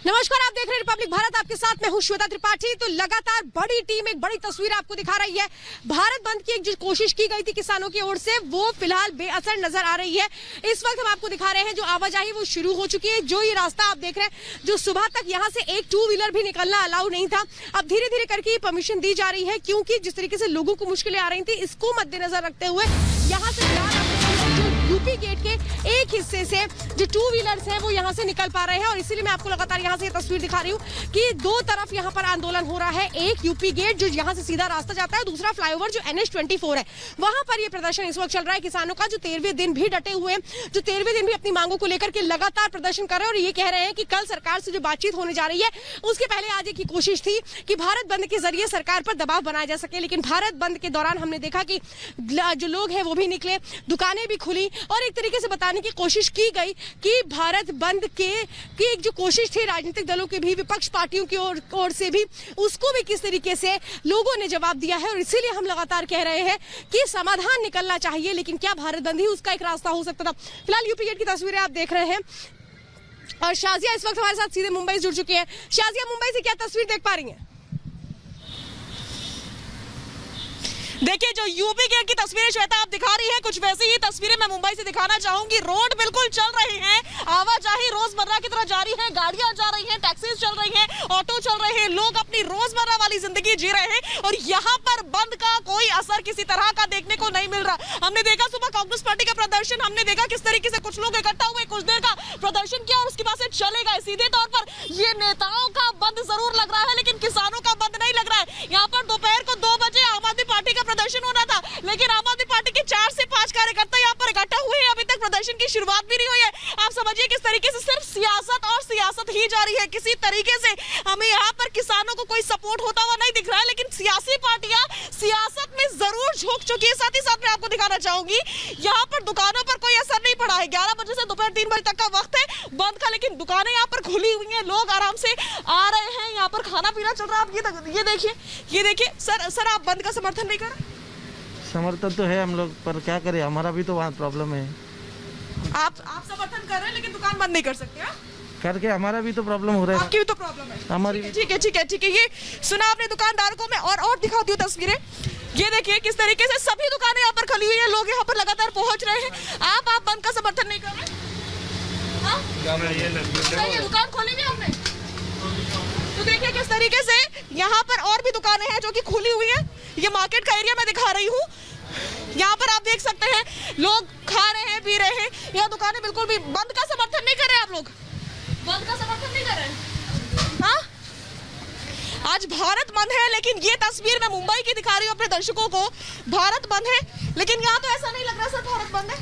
नमस्कार, आप देख रहे हैं रिपब्लिक भारत। आपके साथ मैं हूं श्वेता त्रिपाठी। तो लगातार बड़ी टीम एक बड़ी तस्वीर आपको दिखा रही है। भारत बंद की एक जो कोशिश की गई थी किसानों की ओर से, वो फिलहाल बेअसर नजर आ रही है। इस वक्त हम आपको दिखा रहे हैं जो आवाजाही वो शुरू हो चुकी है। जो ये रास्ता आप देख रहे हैं, जो सुबह तक यहाँ से एक 2 व्हीलर भी निकलना अलाउ नहीं था, अब धीरे धीरे करके परमिशन दी जा रही है, क्योंकि जिस तरीके से लोगों को मुश्किलें आ रही थी, इसको मद्देनजर रखते हुए यहाँ से यूपी गेट के एक हिस्से से जो 2 व्हीलर्स हैं वो यहाँ से निकल पा रहे हैं। और इसीलिए मैं आपको लगातार यहाँ से ये तस्वीर दिखा रही हूँ कि दो तरफ यहाँ पर आंदोलन हो रहा है। एक यूपी गेट जो यहाँ से सीधा रास्ता जाता है, दूसरा फ्लाईओवर जो NH24 है, वहां पर ये प्रदर्शन इस वक्त चल रहा है किसानों का, जो 13वें दिन भी डटे हुए हैं, जो 13वें दिन भी अपनी मांगों को लेकर के लगातार प्रदर्शन कर रहे हैं। और ये कह रहे हैं कि कल सरकार से जो बातचीत होने जा रही है, उसके पहले आज एक कोशिश थी कि भारत बंद के जरिए सरकार पर दबाव बनाया जा सके। लेकिन भारत बंद के दौरान हमने देखा कि जो लोग हैं वो भी निकले, दुकानें भी खुली और एक तरीके से बताने की कोशिश की गई कि भारत बंद की एक जो कोशिश थी राजनीतिक दलों के भी, विपक्ष पार्टियों की ओर से भी, उसको भी किस तरीके से लोगों ने जवाब दिया है। और इसीलिए हम लगातार कह रहे हैं कि समाधान निकलना चाहिए, लेकिन क्या भारत बंद ही उसका एक रास्ता हो सकता था। फिलहाल यूपी गेट की तस्वीरें आप देख रहे हैं और शाजिया इस वक्त हमारे साथ सीधे मुंबई से जुड़ चुकी है। शाजिया, मुंबई से क्या तस्वीर देख पा रही है? देखिए, जो यूपी गेट की तस्वीरें श्वेता आप दिखा रही हैं, कुछ वैसी ही तस्वीरें मैं मुंबई से दिखाना चाहूंगी। रोड बिल्कुल चल रही हैं, आवाजाही रोजमर्रा की तरह जारी है, गाड़ियां जा रही हैं, टैक्सीज चल रही हैं, ऑटो चल रहे हैं, लोग अपनी रोजमर्रा वाली जिंदगी जी रहे हैं और यहाँ पर बंद का कोई असर किसी तरह का देखने को नहीं मिल रहा। हमने देखा सुबह कांग्रेस पार्टी का प्रदर्शन, हमने देखा किस तरीके से कुछ लोग इकट्ठा हुए, कुछ देर का प्रदर्शन किया और उसके बाद से चले गए। सीधे तौर पर ये नेताओं का बंद जरूर लग रहा है, लेकिन किसानों का बंद नहीं लग रहा है। यहाँ पर दोपहर को 2 बजे आम आदमी पार्टी का प्रदर्शन होना था, लेकिन आम आदमी पार्टी के 4 से 5 कार्यकर्ता यहाँ पर इकट्ठा हुए हैं। अभी तक प्रदर्शन की शुरुआत भी नहीं हुई है। आप समझिए किस तरीके से सिर्फ सियासत और सियासत ही जारी है। किसी तरीके से हमें यहाँ पर किसानों को कोई सपोर्ट होता हुआ नहीं दिख रहा है, लेकिन सियासी पार्टियां सियासत में जरूर झोंक चुकी है। साथ ही साथ मैं आपको दिखाना चाहूंगी, यहाँ पर दुकानों पर कोई असर नहीं पड़ा है। 11 बजे से दोपहर 3 बजे तक का वक्त है बंद का, लेकिन दुकानें यहाँ पर खुली हुई हैं, लोग आराम से आ रहे हैं, यहाँ पर खाना पीना चल रहा है। आप ये देखिए सर आप बंद का समर्थन नहीं कर रहे? समर्थन तो है हम लोग, पर क्या करें, हमारा भी तो वहाँ प्रॉब्लम है। आप समर्थन कर रहे हैं लेकिन दुकान बंद नहीं कर सकते हैं? करके हमारा भी तो प्रॉब्लम हो रहा है। आपकी भी तो प्रॉब्लम है। हमारी ठीक है। ये सुना आपने दुकानदारों को। मैं और दिखाती हूँ तस्वीरें। ये देखिए किस तरीके से सभी दुकानें यहाँ पर खुली हुई है, लोग यहाँ पर लगातार पहुंच रहे हैं। आप बंद का समर्थन नहीं कर रहे? ये दुकान खोली हुई आपने, तो देखिए किस तरीके से यहाँ पर और भी दुकानें हैं जो कि खुली हुई है। ये मार्केट का एरिया मैं दिखा रही हूँ। यहाँ पर आप देख सकते हैं लोग खा रहे हैं, पी रहे हैं। यह दुकानें बिल्कुल भी बंद का समर्थन नहीं कर रहे। आप लोग बंद का समर्थन नहीं कर रहे? हाँ, आज भारत बंद है, लेकिन ये तस्वीर मैं मुंबई की दिखा रही हूँ अपने दर्शकों को। भारत बंद है, लेकिन यहाँ तो ऐसा नहीं लग रहा सर भारत बंद है।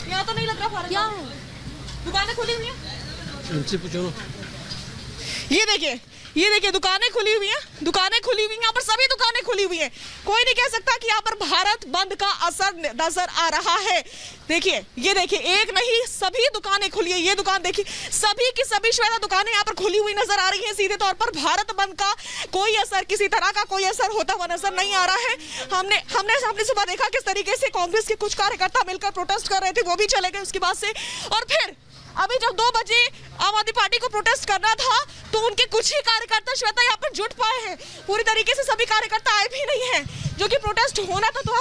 यहाँ तो नहीं लग रहा भारत क्या है। दुकानें खुली हुई हैं, उनसे पूछो। ये देखिए दुकानें खुली हुई हैं, यहाँ पर सभी दुकानें खुली हुई हैं। कोई नहीं कह सकता कि यहाँ पर भारत बंद का असर नजर आ रहा है। ये देखिए एक नहीं सभी दुकानें खुली है। ये दुकान देखिए, सभी की सभी श्वेता दुकानें यहाँ पर खुली हुई नजर आ रही हैं। सीधे तौर पर भारत बंद का कोई असर, किसी तरह का कोई असर होता हुआ नजर नहीं आ रहा है। हमने सुबह देखा किस तरीके से कांग्रेस के कुछ कार्यकर्ता मिलकर प्रोटेस्ट कर रहे थे, वो भी चले गए उसके बाद से। और फिर अभी जब 2 बजे आम आदमी पार्टी को प्रोटेस्ट करना था, तो उनके कुछ ही कार्यकर्ता श्वेता यहाँ पर जुट पाए हैं। पूरी तरीके से सभी कार्यकर्ता आए भी नहीं हैं, जो कि प्रोटेस्ट होना था। तो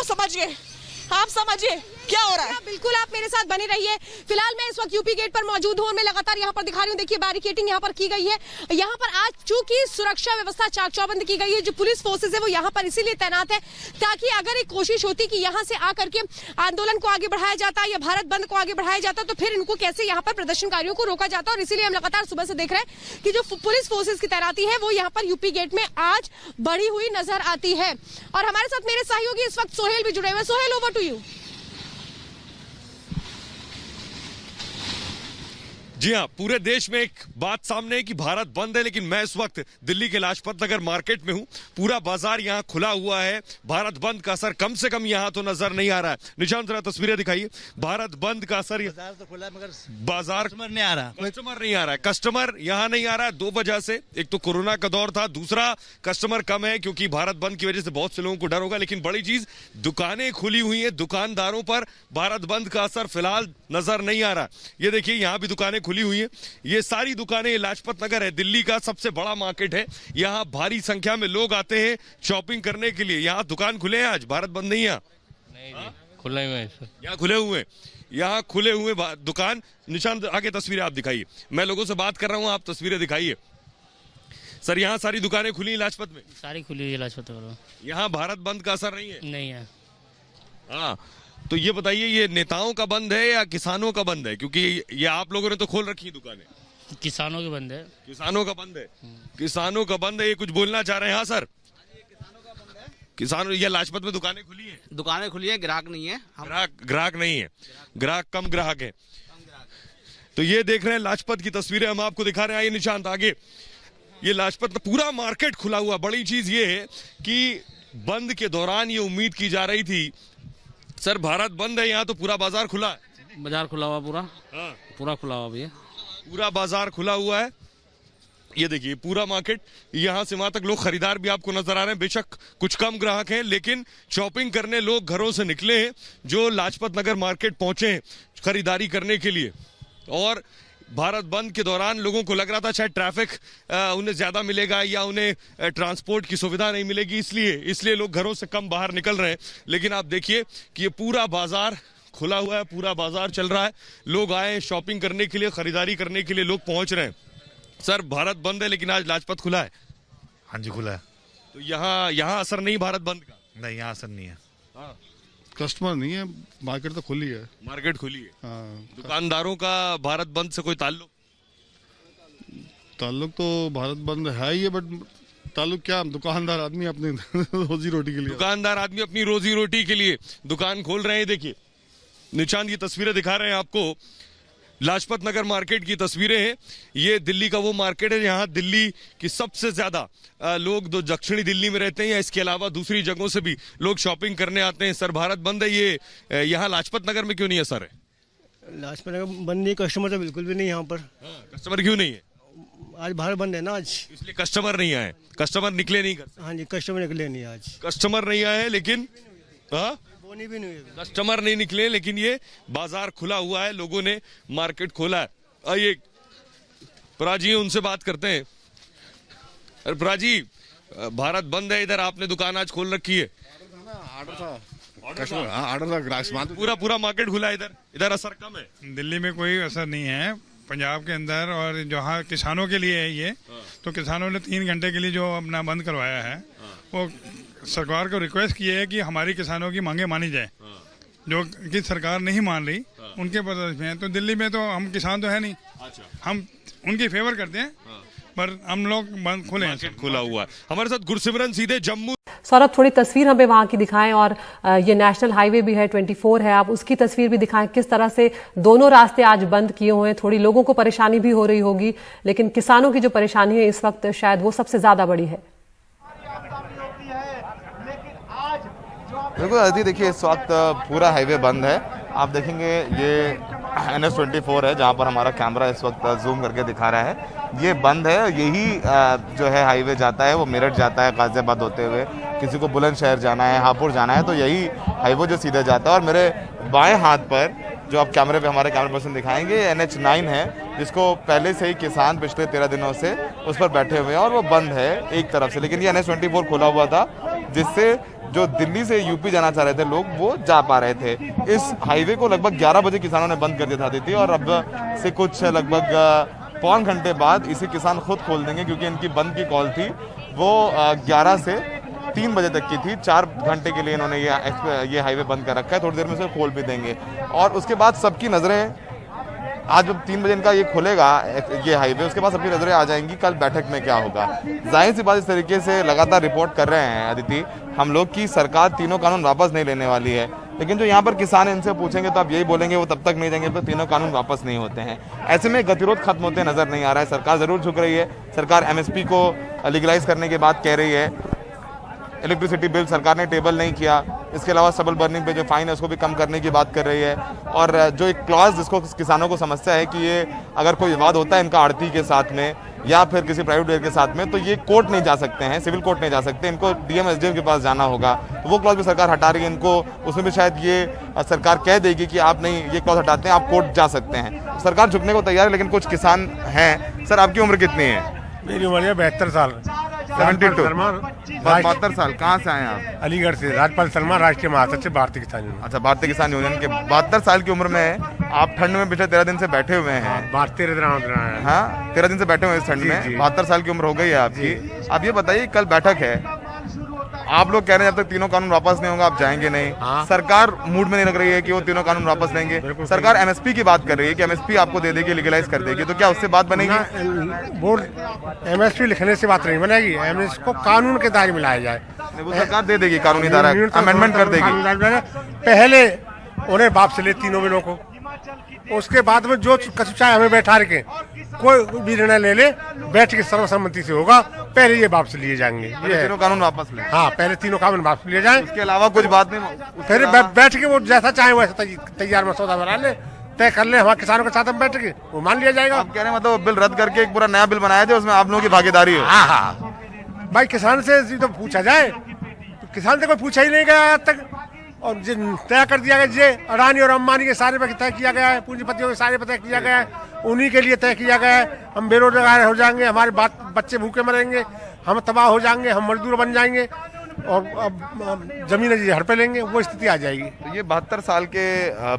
आप समझिए क्या हो रहा है। बिल्कुल, आप मेरे साथ बने रहिए। फिलहाल मैं इस वक्त यूपी गेट पर मौजूद हूँ और मैं लगातार यहाँ पर दिखा रही हूँ। देखिए बैरिकेडिंग यहाँ पर की गई है। यहाँ पर आज चूंकि सुरक्षा व्यवस्था चाक चौबंद की गई है, जो पुलिस फोर्सेज है वो यहाँ पर इसीलिए तैनात है ताकि अगर एक कोशिश होती कि यहाँ से आकर के आंदोलन को आगे बढ़ाया जाता या भारत बंद को आगे बढ़ाया जाता, तो फिर इनको कैसे यहाँ पर प्रदर्शनकारियों को रोका जाता। और इसीलिए हम लगातार सुबह से देख रहे हैं कि जो पुलिस फोर्सेज की तैनाती है वो यहाँ पर यूपी गेट में आज बढ़ी हुई नजर आती है। और हमारे साथ मेरे सहयोगी इस वक्त सोहेल भी जुड़े हुए। Sohail, over to you. जी हाँ, पूरे देश में एक बात सामने है कि भारत बंद है, लेकिन मैं इस वक्त दिल्ली के लाजपत नगर मार्केट में हूँ। पूरा बाजार यहाँ खुला हुआ है। भारत बंद का असर कम से कम यहाँ तो नजर नहीं आ रहा है। निशान जरा तस्वीरें दिखाइए। भारत बंद का असर, बाजार तो खुला है मगर बाजार कस्टमर नहीं आ रहा। कस्टमर यहाँ नहीं आ रहा है 2 वजह से। एक तो कोरोना का दौर था, दूसरा कस्टमर कम है क्योंकि भारत बंद की वजह से बहुत से लोगों को डर होगा। लेकिन बड़ी चीज, दुकानें खुली हुई है, दुकानदारों पर भारत बंद का असर फिलहाल नजर नहीं आ रहा। ये देखिए यहाँ भी दुकानें खुली खुली हुई हैं। ये सारी दुकानें, लाजपत नगर है, दिल्ली का सबसे बड़ा मार्केट है। यहाँ भारी संख्या में लोग आते हैं शॉपिंग करने के लिए। यहाँ दुकान खुले हैं, आज भारत बंद नहीं है। नहीं खुले हुए हैं सर। यहाँ खुले हुए हैं, यहाँ खुले हुए दुकान। निशान आगे तस्वीरें आप दिखाइए, मैं लोगों से बात कर रहा हूँ, आप तस्वीरें दिखाइए। सर यहाँ सारी दुकानें खुली हैं लाजपत में? सारी खुली हुई है लाजपत नगर में। यहाँ भारत बंद का असर नहीं है? नहीं है। हाँ, तो ये बताइए, ये नेताओं का बंद है या किसानों का बंद है? क्योंकि ये आप लोगों ने तो खोल रखी दुकानें। किसानों के बंद है। किसानों का बंद है, किसानों का बंद है। ये कुछ बोलना चाह रहे हैं? हाँ सर, किसानों, ये लाजपत में दुकानें खुली हैं? दुकानें खुली है, ग्राहक नहीं है। ग्राहक नहीं है, ग्राहक कम ग्राहक है। तो ये देख रहे हैं लाजपत की तस्वीरें हम आपको दिखा रहे हैं। आइए निशांत आगे। ये लाजपत पूरा मार्केट खुला हुआ। बड़ी चीज ये है कि बंद के दौरान ये उम्मीद की जा रही थी, सर भारत बंद है, यहाँ तो पूरा बाजार खुला है। बाजार खुला हुआ पूरा। हाँ, पूरा खुला हुआ भैया, पूरा बाजार खुला हुआ है। ये देखिए पूरा मार्केट, यहाँ से वहां तक लोग खरीदार भी आपको नजर आ रहे हैं। बेशक कुछ कम ग्राहक हैं, लेकिन शॉपिंग करने लोग घरों से निकले हैं, जो लाजपत नगर मार्केट पहुंचे हैं खरीदारी करने के लिए। और भारत बंद के दौरान लोगों को लग रहा था शायद ट्रैफिक उन्हें ज्यादा मिलेगा या उन्हें ट्रांसपोर्ट की सुविधा नहीं मिलेगी, इसलिए लोग घरों से कम बाहर निकल रहे हैं। लेकिन आप देखिए कि ये पूरा बाजार खुला हुआ है, पूरा बाजार चल रहा है। लोग आए शॉपिंग करने के लिए, खरीदारी करने के लिए लोग पहुंच रहे हैं। सर भारत बंद है लेकिन आज लाजपत खुला है? हाँ जी खुला है। तो यहाँ असर नहीं भारत बंद का? नहीं, यहाँ असर नहीं है। हाँ, कस्टमर नहीं है, मार्केट तो खुली है। मार्केट खुली है। हाँ, दुकानदारों का भारत बंद से कोई ताल्लुक? ताल्लुक तो भारत बंद है ही है, बट ताल्लुक क्या, दुकानदार आदमी अपने रोजी रोटी के लिए, दुकानदार आदमी अपनी रोजी रोटी के लिए दुकान खोल रहे हैं। देखिए निशांत की तस्वीरें दिखा रहे हैं आपको, लाजपत नगर मार्केट की तस्वीरें हैं। ये दिल्ली का वो मार्केट है जहां दिल्ली की सबसे ज्यादा लोग जो दक्षिणी दिल्ली में रहते हैं या इसके अलावा दूसरी जगहों से भी लोग शॉपिंग करने आते हैं। सर भारत बंद है, ये यहाँ लाजपत नगर में क्यों नहीं है सर? लाजपत नगर बंद नहीं, कस्टमर तो बिल्कुल भी नहीं यहाँ पर। कस्टमर क्यों नहीं है? आज भारत बंद है ना आज, इसलिए कस्टमर नहीं आए, कस्टमर निकले नहीं कर। हाँ जी, कस्टमर निकले नहीं आज, कस्टमर नहीं आए लेकिन बोनी भी नहीं हुई। कस्टमर नहीं निकले, लेकिन ये बाजार खुला हुआ है, लोगों ने मार्केट खोला है। आइए पराजी उनसे बात करते हैं। अरे पराजी, भारत बंद है, इधर आपने दुकान आज खोल रखी है। ऑर्डर था, कस्टमर ऑर्डर था, ग्राहक पूरा मार्केट खुला है, इधर असर कम है। दिल्ली में कोई असर नहीं है, पंजाब के अंदर और जहाँ किसानों के लिए है ये, तो किसानों ने 3 घंटे के लिए जो अपना बंद करवाया है, वो सरकार को रिक्वेस्ट की है कि हमारी किसानों की मांगे मानी जाए, जो कि सरकार नहीं मान रही उनके प्रदेश में। तो दिल्ली में तो हम किसान तो है नहीं, हम उनकी फेवर करते हैं, पर हम लोग बंद खुले हैं, खुला हुआ है। हमारे साथ गुरसिमरन सीधे जम्मू। सौरभ, थोड़ी तस्वीर हमें वहां की दिखाएं, और ये नेशनल हाईवे भी है 24 है, आप उसकी तस्वीर भी दिखाएं, किस तरह से दोनों रास्ते आज बंद किए हुए हैं। थोड़ी लोगों को परेशानी भी हो रही होगी, लेकिन किसानों की जो परेशानी है इस वक्त शायद वो सबसे ज्यादा बड़ी है। बिल्कुल अदिति, देखिए इस वक्त पूरा हाईवे बंद है। आप देखेंगे ये NH24 है, जहाँ पर हमारा कैमरा इस वक्त जूम करके दिखा रहा है, ये बंद है। यही जो है हाईवे जाता है, वो मेरठ जाता है गाजियाबाद होते हुए, किसी को बुलंदशहर जाना है, हापुड़ जाना है, तो यही हाईवे जो सीधे जाता है। और मेरे बाएं हाथ पर जो आप कैमरे पे हमारे कैमरा पर्सन दिखाएंगे, NH9 है, जिसको पहले से ही किसान पिछले 13 दिनों से उस पर बैठे हुए हैं, और वो बंद है एक तरफ से। लेकिन ये NH24 खुला हुआ था, जिससे जो दिल्ली से यूपी जाना चाह रहे थे लोग, वो जा पा रहे थे। इस हाईवे को लगभग 11 बजे किसानों ने बंद कर दिया था, और अब से कुछ लगभग 5 घंटे बाद इसे किसान खुद खोल देंगे, क्योंकि इनकी बंद की कॉल थी वो 11 से 3 बजे तक की थी। 4 घंटे के लिए इन्होंने ये हाईवे बंद कर रखा है, थोड़ी देर में इसे खोल भी देंगे। और उसके बाद सबकी नज़रें आज जब 3 बजे इनका ये खुलेगा ये हाईवे, उसके बाद सबकी नजरें आ जाएंगी कल बैठक में क्या होगा। जाहिर सी बात, इस तरीके से लगातार रिपोर्ट कर रहे हैं अदिति हम लोग कि सरकार तीनों कानून वापस नहीं लेने वाली है, लेकिन जो यहाँ पर किसान इनसे पूछेंगे तो आप यही बोलेंगे वो तब तक नहीं देंगे तो तीनों कानून वापस नहीं होते हैं। ऐसे में गतिरोध खत्म होते नजर नहीं आ रहा है। सरकार जरूर झुक रही है, सरकार MSP को लीगलाइज करने की बात कह रही है, इलेक्ट्रिसिटी बिल सरकार ने टेबल नहीं किया। इसके अलावा सबल बर्निंग पे जो फाइन है उसको भी कम करने की बात कर रही है। और जो एक क्लॉज जिसको किसानों को समस्या है कि ये अगर कोई विवाद होता है इनका आड़ती के साथ में या फिर किसी प्राइवेट वेयर के साथ में, तो ये कोर्ट नहीं जा सकते हैं, सिविल कोर्ट नहीं जा सकते, इनको डीएम एसडीएम के पास जाना होगा। तो वो क्लॉज भी सरकार हटा रही है इनको, उसमें भी शायद ये सरकार कह देगी कि आप नहीं ये क्लॉज हटाते हैं, आप कोर्ट जा सकते हैं। सरकार झुकने को तैयार है, लेकिन कुछ किसान हैं। सर, आपकी उम्र कितनी है? मेरी उम्र है 72 साल। 72 साल। कहाँ से आए आप? अलीगढ़ से। राजपाल शर्मा, राष्ट्रीय महासचिव भारतीय किसान यूनियन। अच्छा, भारतीय किसान यूनियन के 72 साल की उम्र में आप ठंड में पिछले 13 दिन से बैठे हुए हैं। 13 दिन। हाँ, 13 दिन से बैठे हुए हैं इस ठंड में। 72 साल की उम्र हो गई है आपकी। आप ये बताइए, कल बैठक है, आप लोग कह रहे हैं जब तक तीनों कानून वापस नहीं होगा आप जाएंगे नहीं। हाँ। सरकार मूड में नहीं लग रही है कि वो तीनों कानून वापस लेंगे। सरकार एमएसपी की बात कर रही है कि एमएसपी आपको दे देगी, लीगलाइज कर देगी, तो क्या उससे बात बनेगी? बोर्ड एमएसपी लिखने से बात नहीं बनेगी, एमएसपी को कानून के दायरे में लाया जाए। वो सरकार दे देगी, कानूनी धारा अमेंडमेंट कर देगी। पहले उन्हें वापस ले तीनों बिलों को, उसके बाद में जो कछु चाहे हमें बैठा के कोई भी निर्णय ले ले, बैठ के सर्वसम्मति से होगा, पहले ये वापस लिए जाएंगे। ये तीनों कानून वापस ले। हाँ, पहले तीनों कानून वापस लिए जाए, उसके अलावा कुछ बात नहीं। फिर बैठ के वो जैसा चाहे वैसा तैयार मसौदा बना ले, तय कर ले, हमारे किसानों के साथ हम बैठ के वो मान लिया जाएगा। आप कह रहे हैं मतलब बिल रद्द करके एक पूरा नया बिल बनाया जाए, उसमें आप लोगों की भागीदारी हो। हाँ, भाई किसान से तो पूछा जाए, तो किसान से कोई पूछा ही नहीं गया आज तक। और तय कर दिया गया, ये अडानी और अंबानी के सारे पे तय किया गया है, पूंजीपतियों के सारे पे तय किया गया है, उन्हीं के लिए तय किया गया है। हम बेरोजगार हो जाएंगे, हमारे बच्चे भूखे मरेंगे, हम तबाह हो जाएंगे, हम मजदूर बन जाएंगे और अब जमीन जी हड़पे लेंगे, वो स्थिति आ जाएगी। तो ये 72 साल के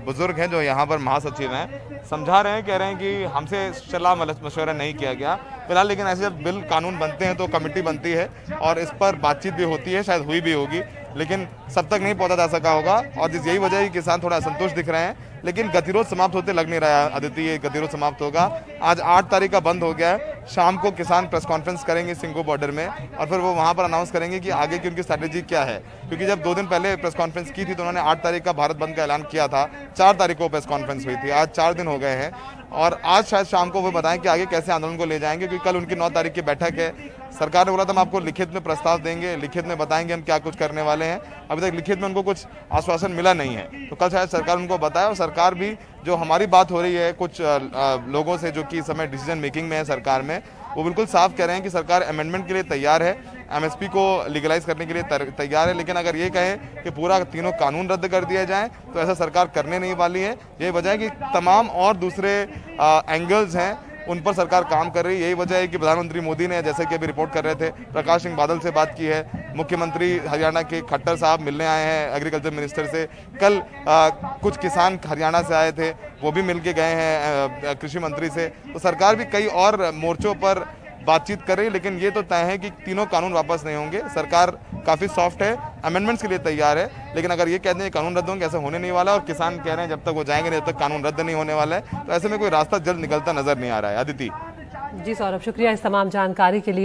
बुजुर्ग हैं जो यहाँ पर महासचिव हैं, समझा रहे हैं, कह रहे हैं कि हमसे सलाह मशवरा नहीं किया गया फिलहाल, लेकिन ऐसे जब बिल कानून बनते हैं तो कमेटी बनती है और इस पर बातचीत भी होती है, शायद हुई भी होगी, लेकिन सब तक नहीं पहुंचा जा सका होगा। और यही वजह है कि किसान थोड़ा असंतुष्ट दिख रहे हैं, लेकिन गतिरोध समाप्त होते लग नहीं रहा है। अदिति, ये गतिरोध समाप्त होगा। आज 8 तारीख का बंद हो गया है। शाम को किसान प्रेस कॉन्फ्रेंस करेंगे सिंगो बॉर्डर में और फिर वो वहां पर अनाउंस करेंगे कि आगे की उनकी स्ट्रैटेजी क्या है, क्योंकि जब 2 दिन पहले प्रेस कॉन्फ्रेंस की थी तो उन्होंने 8 तारीख का भारत बंद का ऐलान किया था। 4 तारीख को प्रेस कॉन्फ्रेंस हुई थी, आज 4 दिन हो गए हैं और आज शायद शाम को वो बताएं कि आगे कैसे आंदोलन को ले जाएंगे, क्योंकि कल उनकी 9 तारीख की बैठक है। सरकार ने बोला था हम आपको लिखित में प्रस्ताव देंगे, लिखित में बताएंगे हम क्या कुछ करने वाले हैं। अभी तक लिखित में उनको कुछ आश्वासन मिला नहीं है, तो कल शायद सरकार उनको बताए। और सरकार भी जो हमारी बात हो रही है कुछ लोगों से जो कि इस समय डिसीजन मेकिंग में है सरकार में, वो बिल्कुल साफ कह रहे हैं कि सरकार अमेंडमेंट के लिए तैयार है, एमएसपी को लीगलाइज करने के लिए तैयार है, लेकिन अगर ये कहें कि पूरा तीनों कानून रद्द कर दिया जाए तो ऐसा सरकार करने नहीं वाली है। यही वजह है कि तमाम और दूसरे एंगल्स हैं उन पर सरकार काम कर रही है। यही वजह है कि प्रधानमंत्री मोदी ने, जैसे कि अभी रिपोर्ट कर रहे थे, प्रकाश सिंह बादल से बात की है, मुख्यमंत्री हरियाणा के खट्टर साहब मिलने आए हैं एग्रीकल्चर मिनिस्टर से। कल कुछ किसान हरियाणा से आए थे, वो भी मिल के गए हैं कृषि मंत्री से। तो सरकार भी कई और मोर्चों पर बातचीत कर रही है, लेकिन ये तो तय है कि तीनों कानून वापस नहीं होंगे। सरकार काफ़ी सॉफ्ट है, अमेंडमेंट्स के लिए तैयार है, लेकिन अगर ये कहते हैं कानून रद्द होंगे, ऐसा होने नहीं वाला। और किसान कह रहे हैं जब तक वो जाएंगे नहीं, जब तक कानून रद्द नहीं होने वाला है। तो ऐसे में कोई रास्ता जल्द निकलता नजर नहीं आ रहा है। अदिति जी सौरभ, शुक्रिया इस तमाम जानकारी के लिए।